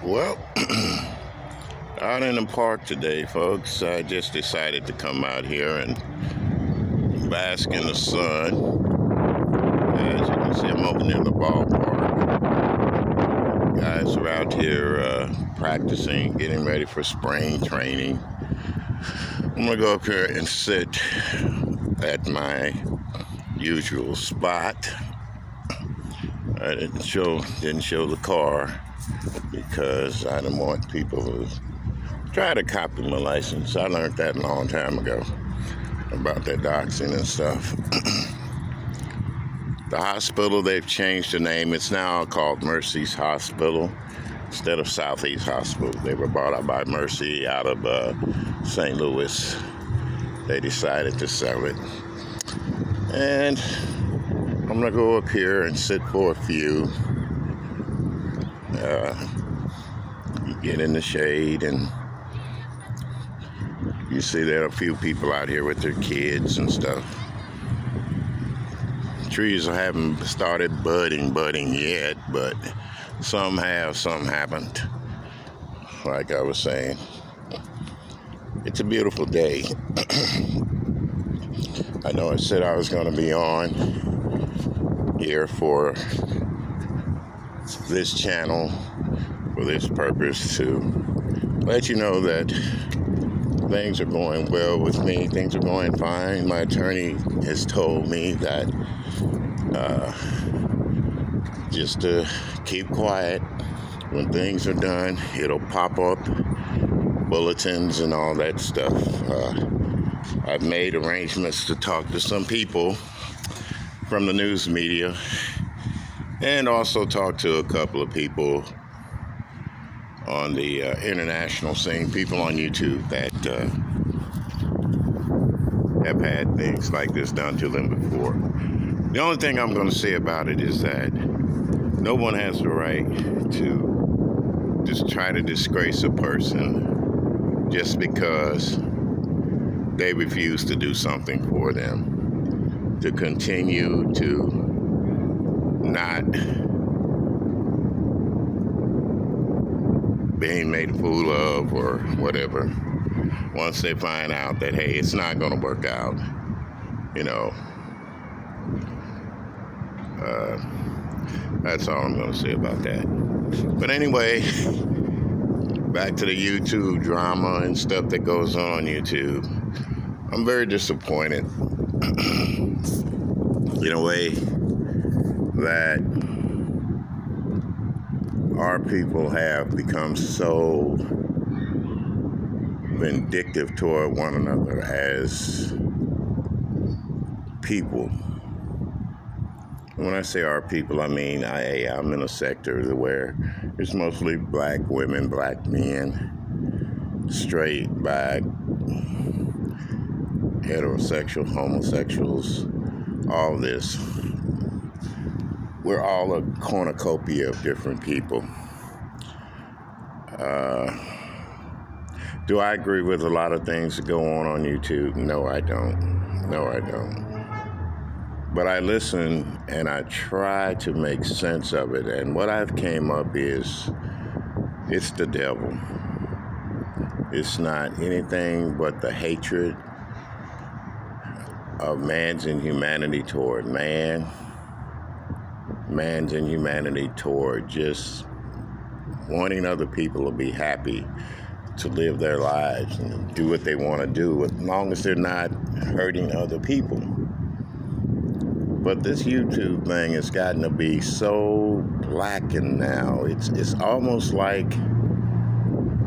Well, out in the park today, folks. I just decided to come out here and bask in the sun. As you can see, I'm over near the ballpark. Guys are out here practicing, getting ready for spring training. I'm gonna go up here and sit at my usual spot. I didn't show the car because I didn't want people to try to copy my license. I learned that a long time ago about that doxing and stuff. The hospital, they've changed the name. It's now called Mercy's Hospital instead of Southeast Hospital. They were bought out by Mercy out of St. Louis. They decided to sell it. And I'm going to go up here and sit for a few. You get in the shade, and you see there are a few people out here with their kids and stuff. Trees haven't started budding yet, but some have, some haven't. Like I was saying, it's a beautiful day. I know I said I was going to be on here for this channel for this purpose, to let you know that things are going well with me. Things are going fine. My attorney has told me that just to keep quiet. When things are done, it'll pop up bulletins and all that stuff. I've made arrangements to talk to some people from the news media, and also talk to a couple of people on the international scene, people on YouTube that have had things like this done to them before. The only thing I'm going to say about it is that no one has the right to just try to disgrace a person just because they refuse to do something for them, to continue to not being made a fool of or whatever. Once they find out that, hey, it's not going to work out, that's all I'm going to say about that. But anyway, back to the YouTube drama and stuff that goes on YouTube. I'm very disappointed in a way that our people have become so vindictive toward one another as people. When I say our people, I mean I'm in a sector where it's mostly black women, black men, straight, black, heterosexual, homosexuals, all this. We're all a cornucopia of different people. Do I agree with a lot of things that go on YouTube? No, I don't. But I listen and I try to make sense of it. And what I've came up is, it's the devil. It's not anything but the hatred of man's inhumanity toward man, man's inhumanity toward just wanting other people to be happy, to live their lives and do what they want to do, as long as they're not hurting other people. But this YouTube thing has gotten to be so blackened now. It's almost like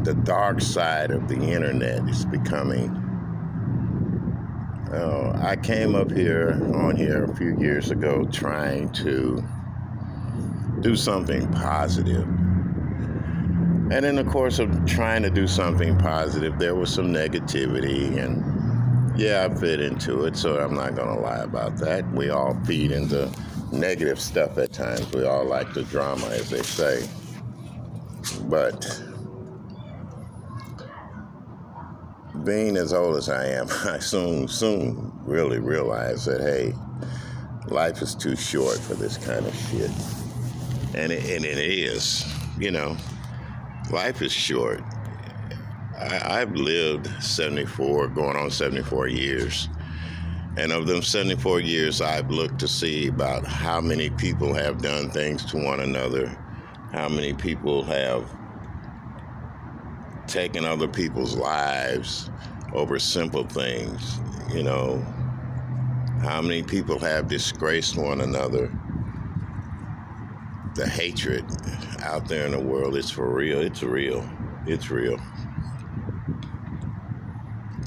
the dark side of the internet is becoming. I came up on here a few years ago trying to do something positive. And in the course of trying to do something positive, there was some negativity, and yeah, I fit into it, so I'm not going to lie about that. We all feed into negative stuff at times. We all like the drama, as they say. But being as old as I am, I soon really realized that, hey, life is too short for this kind of shit. And it is, Life is short. I've lived 74, going on 74 years. And of them 74 years, I've looked to see about how many people have done things to one another, how many people have taken other people's lives over simple things, you know, how many people have disgraced one another. The hatred out there in the world is for real. It's real. It's real.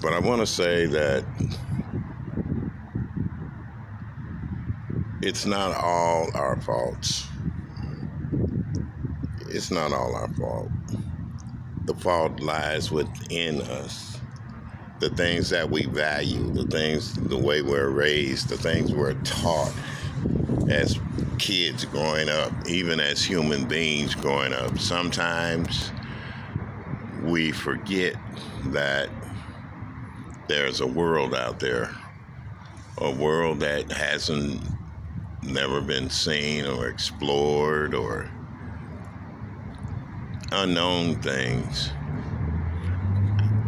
But I want to say that it's not all our faults. It's not all our fault. The fault lies within us. The things that we value, the way we're raised, the things we're taught as kids growing up, even as human beings growing up. Sometimes we forget that there's a world out there, a world that hasn't never been seen or explored, or unknown things.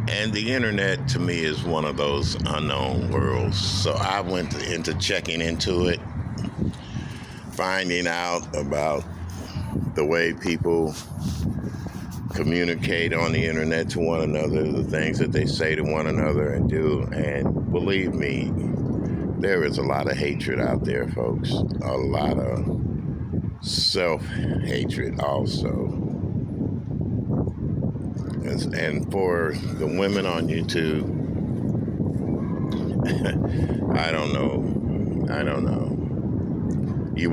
And the internet to me is one of those unknown worlds. So I went into checking into it, finding out about the way people communicate on the internet to one another, the things that they say to one another and do. And believe me, there is a lot of hatred out there, folks. A lot of self-hatred also. And for the women on YouTube, I don't know. You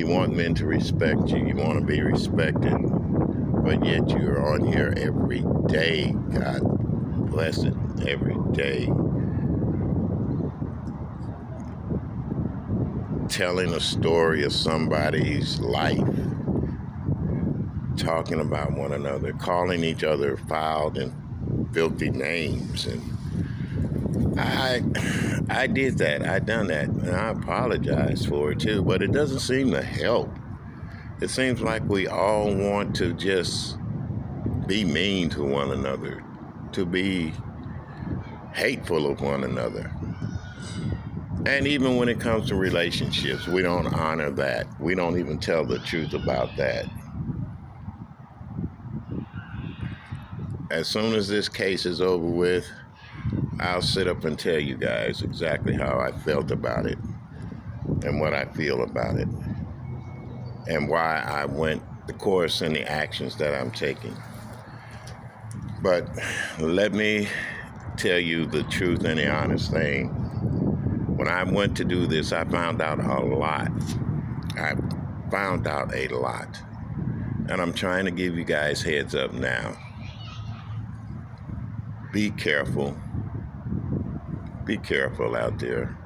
want men to respect you. You want to be respected, but yet you're on here every day. God bless it, every day, telling a story of somebody's life, talking about one another, calling each other foul and filthy names. And I did that. I done that, and I apologize for it too. But it doesn't seem to help. It seems like we all want to just be mean to one another, to be hateful of one another. And even when it comes to relationships, we don't honor that. We don't even tell the truth about that. As soon as this case is over with, I'll sit up and tell you guys exactly how I felt about it and what I feel about it and why I went the course and the actions that I'm taking. But let me tell you the truth and the honest thing. When I went to do this, I found out a lot. I found out a lot. And I'm trying to give you guys heads up now. Be careful. Be careful out there.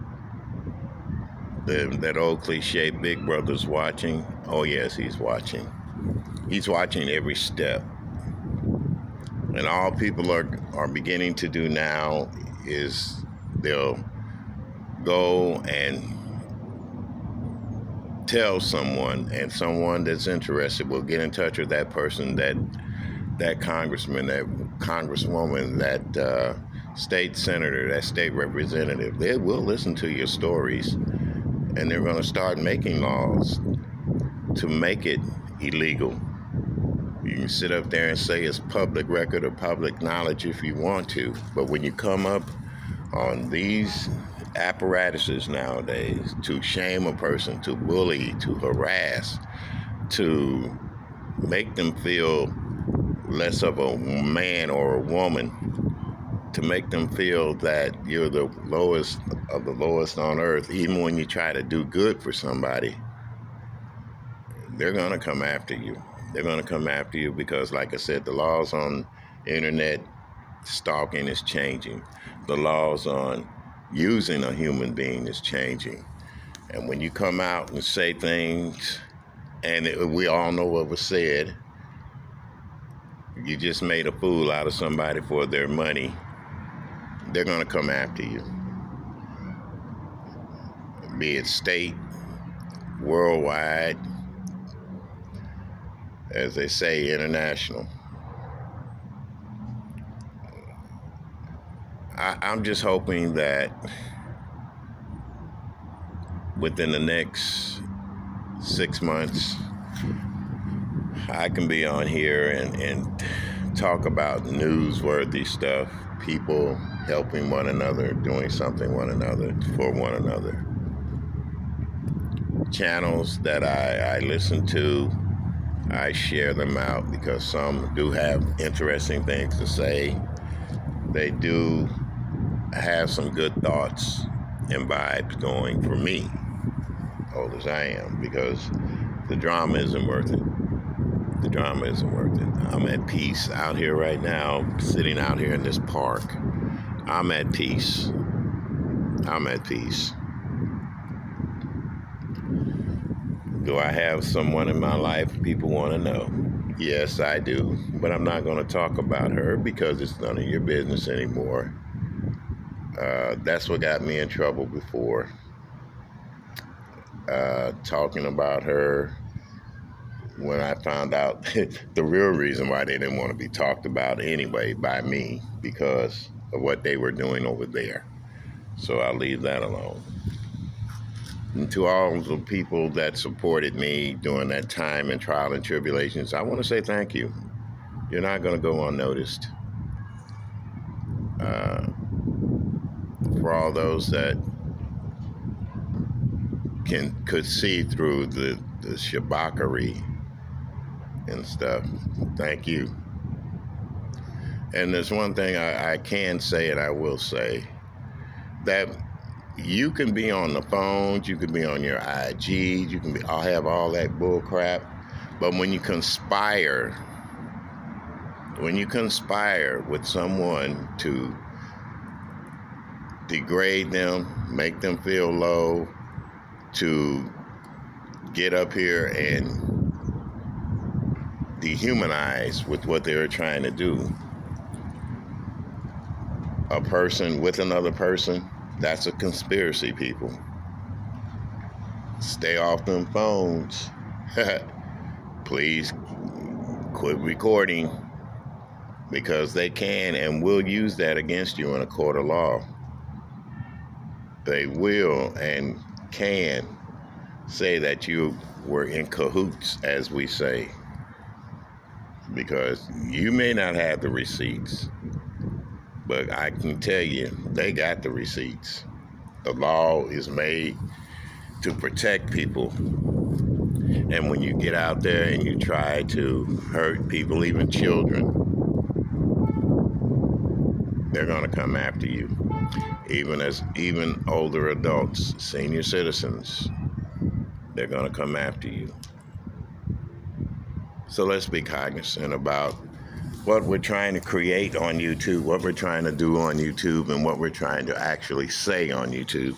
That old cliche, Big Brother's watching. Oh yes, he's watching. He's watching every step. And all people are beginning to do now is they'll go and tell someone, and someone that's interested will get in touch with that person, that congressman, that congresswoman, that state senator, that state representative. They will listen to your stories, and they're going to start making laws to make it illegal. You can sit up there and say it's public record or public knowledge if you want to, but when you come up on these apparatuses nowadays to shame a person, to bully, to harass, to make them feel less of a man or a woman, to make them feel that you're the lowest of the lowest on earth, even when you try to do good for somebody, they're going to come after you. They're going to come after you because, like I said, the laws on internet stalking is changing. The laws on using a human being is changing. And when you come out and say things, and we all know what was said, you just made a fool out of somebody for their money, they're going to come after you. Be it state, worldwide, as they say, international. I'm just hoping that within the next 6 months, I can be on here and talk about newsworthy stuff, people helping one another, doing something one another for one another. Channels that I listen to, I share them out because some do have interesting things to say. They do have some good thoughts and vibes going for me, old as I am, because the drama isn't worth it. The drama isn't worth it. I'm at peace out here right now, sitting out here in this park. I'm at peace. I'm at peace. Do I have someone in my life people want to know? Yes, I do. But I'm not going to talk about her because it's none of your business anymore. That's what got me in trouble before. Talking about her when I found out the real reason why they didn't want to be talked about anyway by me, because of what they were doing over there. So I'll leave that alone. And to all the people that supported me during that time in trial and tribulations, I want to say thank you. You're not going to go unnoticed. For all those that could see through the shabakary and stuff, thank you. And there's one thing I can say, and I will say, that you can be on the phones, you can be on your IG, I'll have all that bull crap, but when you conspire with someone to degrade them, make them feel low, to get up here and dehumanize with what they were trying to do, a person with another person, that's a conspiracy, people. Stay off them phones. Please quit recording, because they can and will use that against you in a court of law. They will and can say that you were in cahoots, as we say, because you may not have the receipts, but I can tell you, they got the receipts. The law is made to protect people. And when you get out there and you try to hurt people, even children, they're going to come after you. Even older adults, senior citizens, they're going to come after you. So let's be cognizant about what we're trying to create on YouTube, what we're trying to do on YouTube, and what we're trying to actually say on YouTube.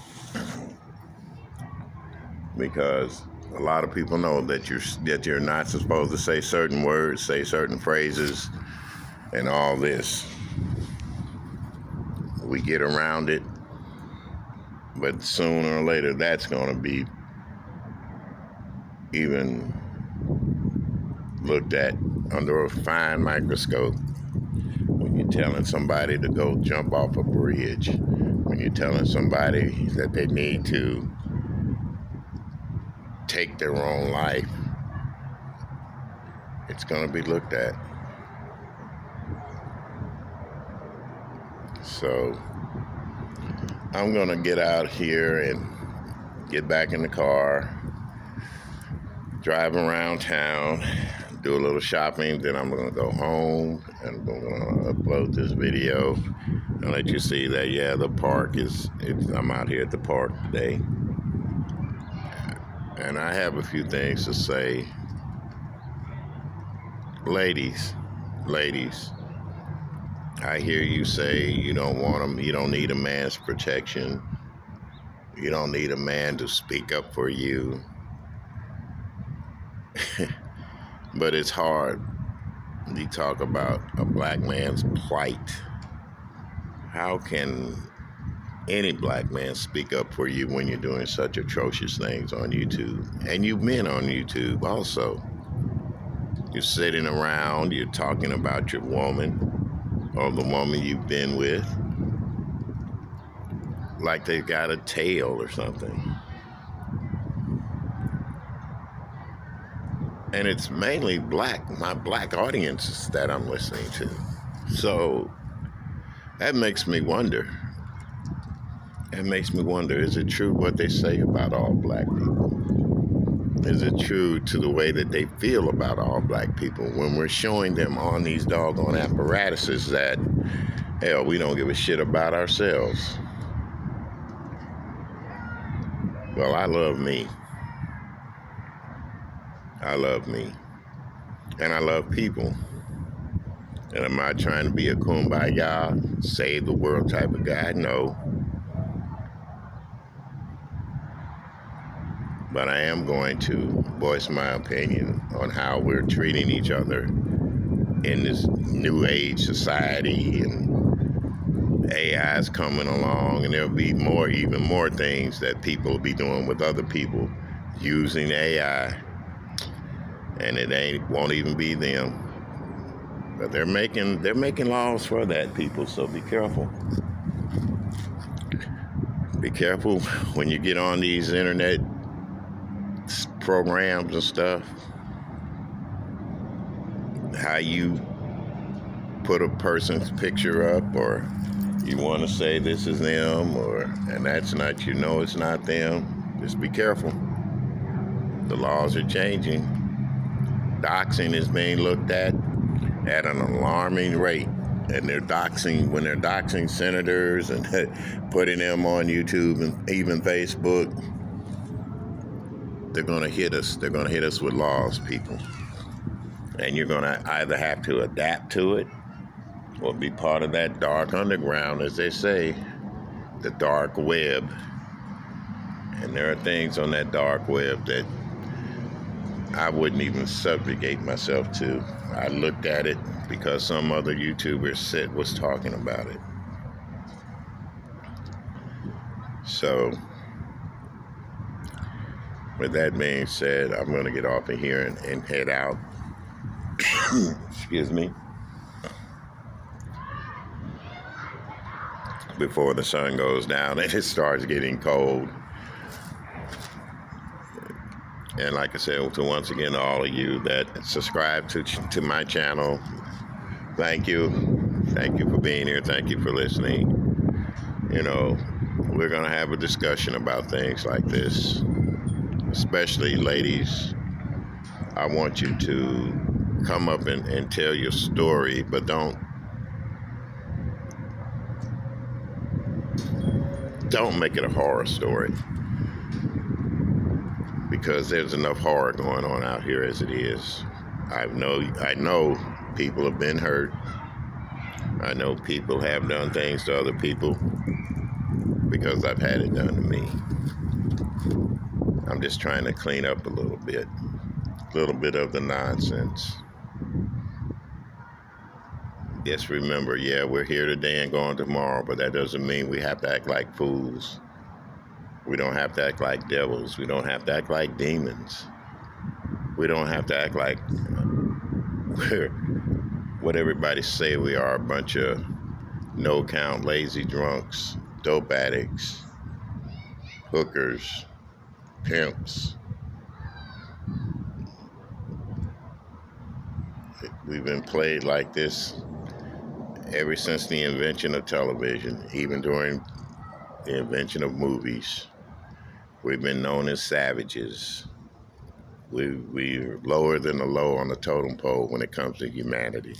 Because a lot of people know that you're not supposed to say certain words, say certain phrases, and all this. We get around it, but sooner or later that's going to be even looked at under a fine microscope. When you're telling somebody to go jump off a bridge, when you're telling somebody that they need to take their own life, it's going to be looked at. So I'm going to get out here and get back in the car, drive around town, do a little shopping, then I'm going to go home and I'm going to upload this video and let you see that, yeah, the park I'm out here at the park today. And I have a few things to say. Ladies, I hear you say you don't want them, you don't need a man's protection. You don't need a man to speak up for you. But it's hard. You talk about a black man's plight. How can any black man speak up for you when you're doing such atrocious things on YouTube? And you've been on YouTube also. You're sitting around, you're talking about your woman or the woman you've been with. like they got a tail or something. And it's mainly my black audience that I'm listening to. So that makes me wonder. It makes me wonder, is it true what they say about all black people? Is it true to the way that they feel about all black people when we're showing them on these doggone apparatuses that, hell, we don't give a shit about ourselves? Well, I love me. I love me. And I love people. And am I trying to be a kumbaya, save the world type of guy? No. But I am going to voice my opinion on how we're treating each other in this new age society, and AI is coming along, and there'll be even more things that people will be doing with other people using AI, and won't even be them. But they're making laws for that, people. So be careful. Be careful when you get on these internet programs and stuff, how you put a person's picture up, or you want to say this is them, and that's not, it's not them. Just be careful. The laws are changing. Doxing is being looked at an alarming rate, and when they're doxing senators and putting them on YouTube and even Facebook, they're going to hit us. They're going to hit us with laws, people. And you're going to either have to adapt to it or be part of that dark underground, as they say, the dark web. And there are things on that dark web that I wouldn't even subjugate myself to. I looked at it because some other YouTuber was talking about it. So, with that being said, I'm going to get off of here and head out. Excuse me. Before the sun goes down and it starts getting cold. And like I said, once again, to all of you that subscribe to my channel, thank you. Thank you for being here. Thank you for listening. We're going to have a discussion about things like this. Especially ladies, I want you to come up and tell your story, but don't make it a horror story, because there's enough horror going on out here as it is. I know people have been hurt. I know people have done things to other people because I've had it done to me. I'm just trying to clean up a little bit of the nonsense. Just remember, we're here today and gone tomorrow, but that doesn't mean we have to act like fools. We don't have to act like devils. We don't have to act like demons. We don't have to act like we're what everybody say we are, a bunch of no-count, lazy drunks, dope addicts, hookers, pimps. We've been played like this ever since the invention of television, even during the invention of movies. We've been known as savages. We're lower than the low on the totem pole when it comes to humanity.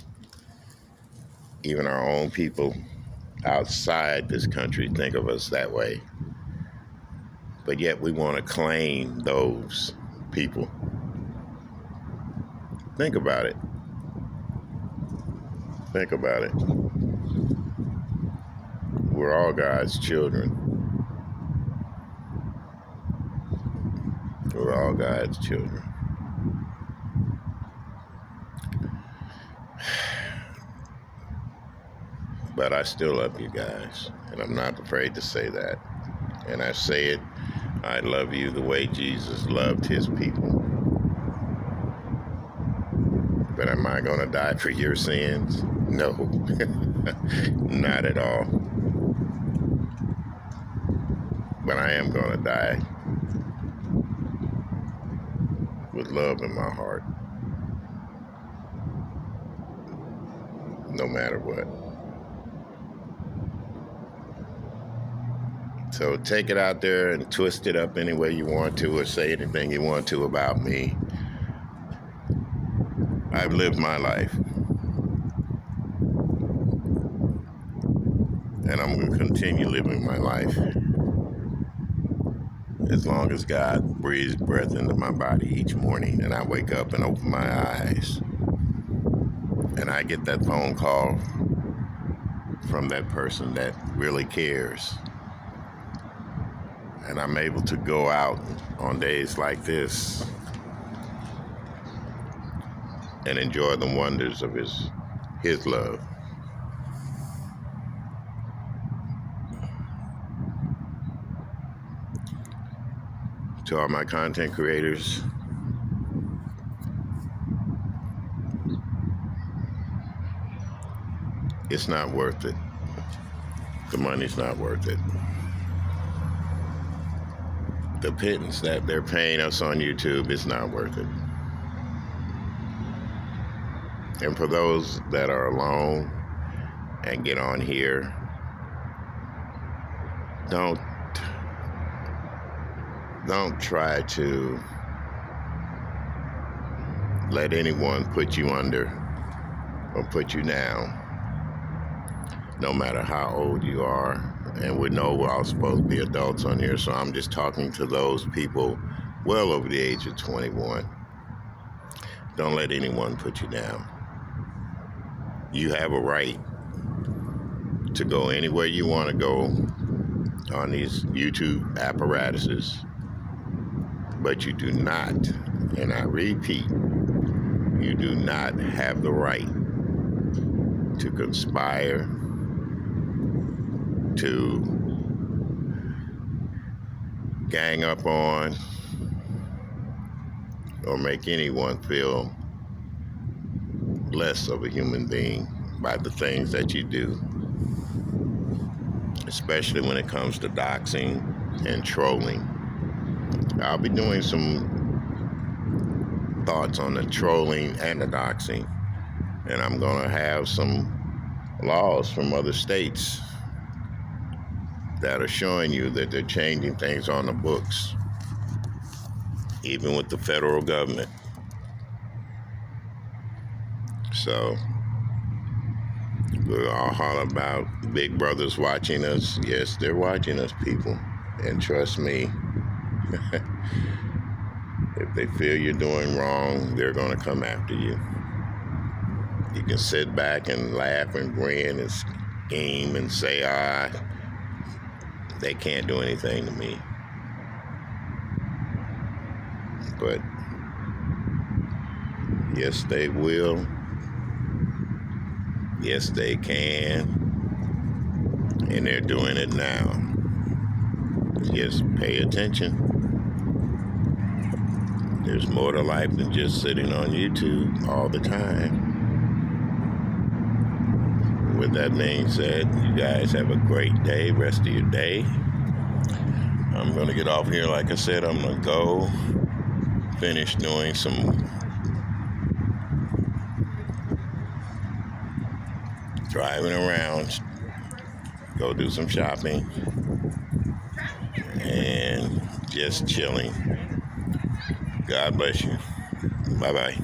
Even our own people outside this country think of us that way. But yet we want to claim those people. Think about it. Think about it. We're all God's children. We're all God's children. But I still love you guys, and I'm not afraid to say that. And I say it, I love you the way Jesus loved his people. But am I going to die for your sins? No, not at all. But I am going to die with love in my heart, no matter what. So take it out there and twist it up any way you want to, or say anything you want to about me. I've lived my life, and I'm going to continue living my life as long as God breathes breath into my body each morning and I wake up and open my eyes and I get that phone call from that person that really cares, and I'm able to go out on days like this and enjoy the wonders of his love. To all my content creators, it's not worth it. The money's not worth it. The pittance that they're paying us on YouTube is not worth it. And for those that are alone and get on here, don't try to let anyone put you under or put you down, no matter how old you are. And we know we're all supposed to be adults on here, so I'm just talking to those people well over the age of 21. Don't let anyone put you down. You have a right to go anywhere you want to go on these YouTube apparatuses, but you do not, and I repeat, you do not have the right to conspire, to gang up on, or make anyone feel less of a human being by the things that you do, especially when it comes to doxing and trolling. I'll be doing some thoughts on the trolling and the doxing, and I'm going to have some laws from other states that are showing you that they're changing things on the books, even with the federal government. So we're all holler about big brothers watching us. Yes, they're watching us, people. And trust me, if they feel you're doing wrong, they're going to come after you. You can sit back and laugh and grin and scheme and say, they can't do anything to me. But yes, they will. Yes, they can. And they're doing it now. Just pay attention. There's more to life than just sitting on YouTube all the time. With that being said, you guys have a great day, rest of your day. I'm going to get off here. Like I said, I'm going to go finish doing some driving around, go do some shopping, and just chilling. God bless you. Bye-bye.